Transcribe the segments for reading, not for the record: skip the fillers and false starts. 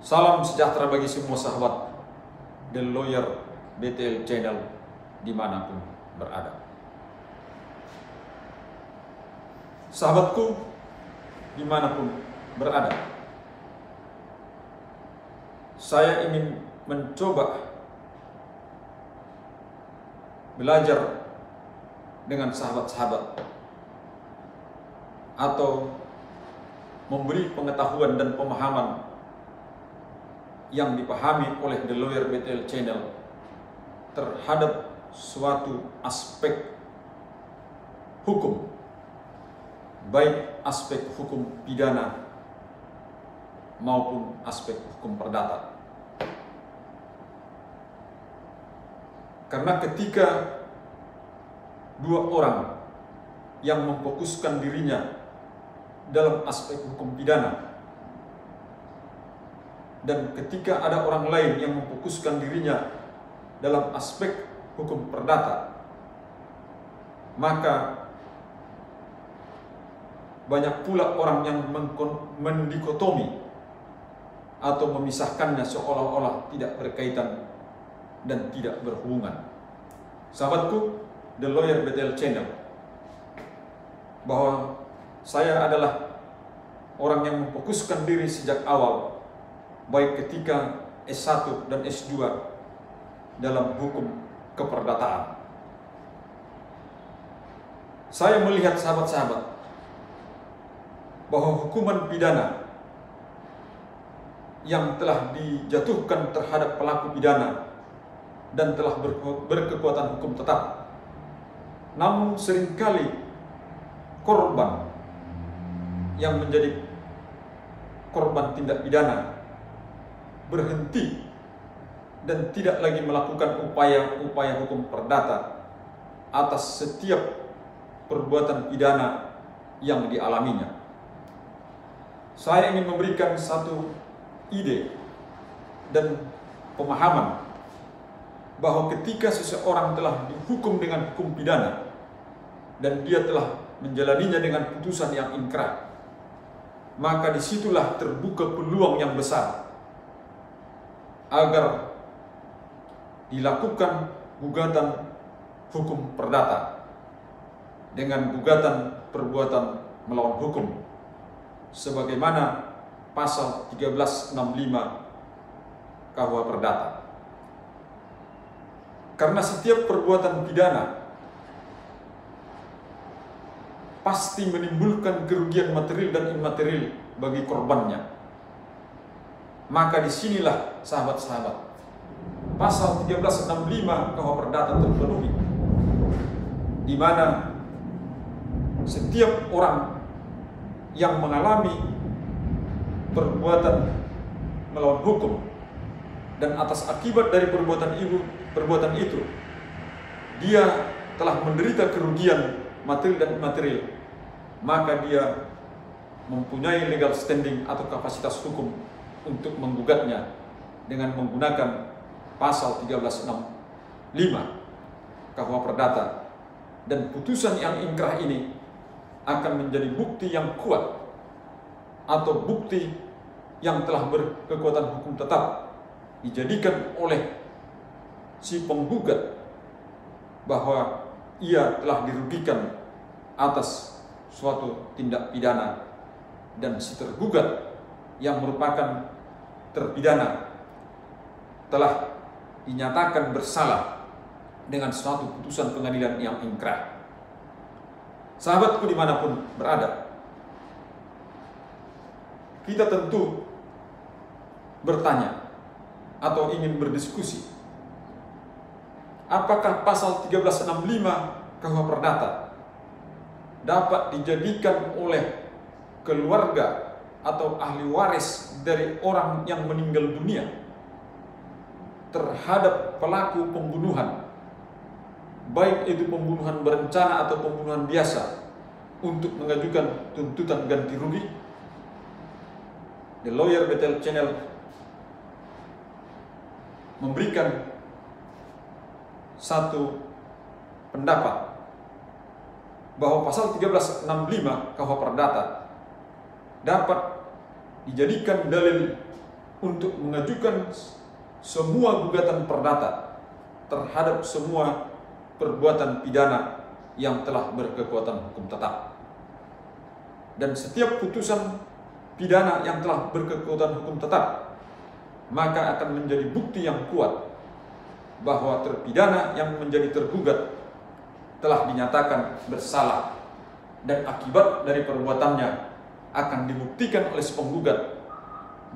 Salam sejahtera bagi semua sahabat The Lawyer BTL Channel dimanapun berada. Sahabatku dimanapun berada, saya ingin mencoba belajar dengan sahabat-sahabat atau memberi pengetahuan dan pemahaman yang dipahami oleh The Lawyer BTL Channel terhadap suatu aspek hukum, baik aspek hukum pidana maupun aspek hukum perdata. Karena ketika dua orang yang memfokuskan dirinya dalam aspek hukum pidana, dan ketika ada orang lain yang memfokuskan dirinya dalam aspek hukum perdata, maka banyak pula orang yang mendikotomi atau memisahkannya seolah-olah tidak berkaitan dan tidak berhubungan. Sahabatku The Lawyer BTL Channel, bahwa saya adalah orang yang memfokuskan diri sejak awal, baik ketika S1 dan S2 dalam hukum keperdataan. Saya melihat sahabat-sahabat bahwa hukuman pidana yang telah dijatuhkan terhadap pelaku pidana dan telah berkekuatan hukum tetap, namun seringkali korban yang menjadi korban tindak pidana berhenti dan tidak lagi melakukan upaya-upaya hukum perdata atas setiap perbuatan pidana yang dialaminya. Saya ingin memberikan satu ide dan pemahaman bahwa ketika seseorang telah dihukum dengan hukum pidana dan dia telah menjalaninya dengan putusan yang inkrah, maka disitulah terbuka peluang yang besar agar dilakukan gugatan hukum perdata dengan gugatan perbuatan melawan hukum sebagaimana pasal 1365 KUH Perdata. Karena setiap perbuatan pidana pasti menimbulkan kerugian material dan imaterial bagi korbannya. Maka disinilah sahabat-sahabat pasal 1365 KUH Perdata terpenuhi, di mana setiap orang yang mengalami perbuatan melawan hukum dan atas akibat dari perbuatan itu dia telah menderita kerugian material dan imaterial, maka dia mempunyai legal standing atau kapasitas hukum untuk menggugatnya dengan menggunakan pasal 1365 KUH Perdata, dan putusan yang inkrah ini akan menjadi bukti yang kuat atau bukti yang telah berkekuatan hukum tetap dijadikan oleh si penggugat bahwa ia telah dirugikan atas suatu tindak pidana, dan si tergugat yang merupakan terpidana telah dinyatakan bersalah dengan suatu putusan pengadilan yang inkrah. Sahabatku dimanapun berada, kita tentu bertanya atau ingin berdiskusi, apakah pasal 1365 KUH Perdata dapat dijadikan oleh keluarga atau ahli waris dari orang yang meninggal dunia terhadap pelaku pembunuhan, baik itu pembunuhan berencana atau pembunuhan biasa, untuk mengajukan tuntutan ganti rugi. The Lawyer BTL Channel memberikan satu pendapat bahwa pasal 1365 KUH Perdata dapat dijadikan dalil untuk mengajukan semua gugatan perdata terhadap semua perbuatan pidana yang telah berkekuatan hukum tetap. Dan setiap putusan pidana yang telah berkekuatan hukum tetap maka akan menjadi bukti yang kuat bahwa terpidana yang menjadi tergugat telah dinyatakan bersalah, dan akibat dari perbuatannya akan dibuktikan oleh si penggugat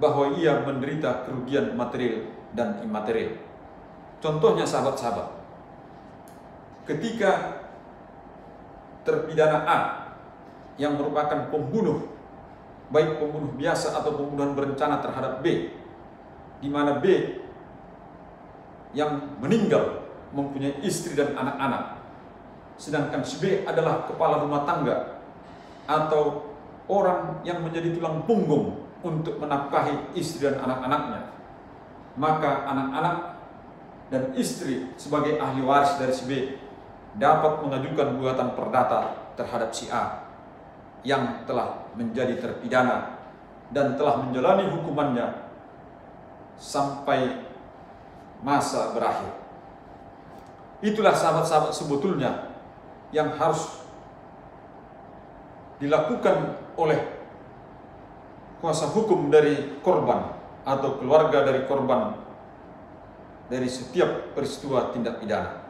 bahwa ia menderita kerugian material dan imaterial. Contohnya sahabat-sahabat, ketika terpidana A yang merupakan pembunuh, baik pembunuh biasa atau pembunuhan berencana terhadap B, di mana B yang meninggal mempunyai istri dan anak-anak, sedangkan si B adalah kepala rumah tangga atau orang yang menjadi tulang punggung untuk menafkahi istri dan anak-anaknya, maka anak-anak dan istri sebagai ahli waris dari si B dapat mengajukan gugatan perdata terhadap si A yang telah menjadi terpidana dan telah menjalani hukumannya sampai masa berakhir. Itulah sahabat-sahabat sebetulnya yang harus dilakukan oleh kuasa hukum dari korban atau keluarga dari korban dari setiap peristiwa tindak pidana.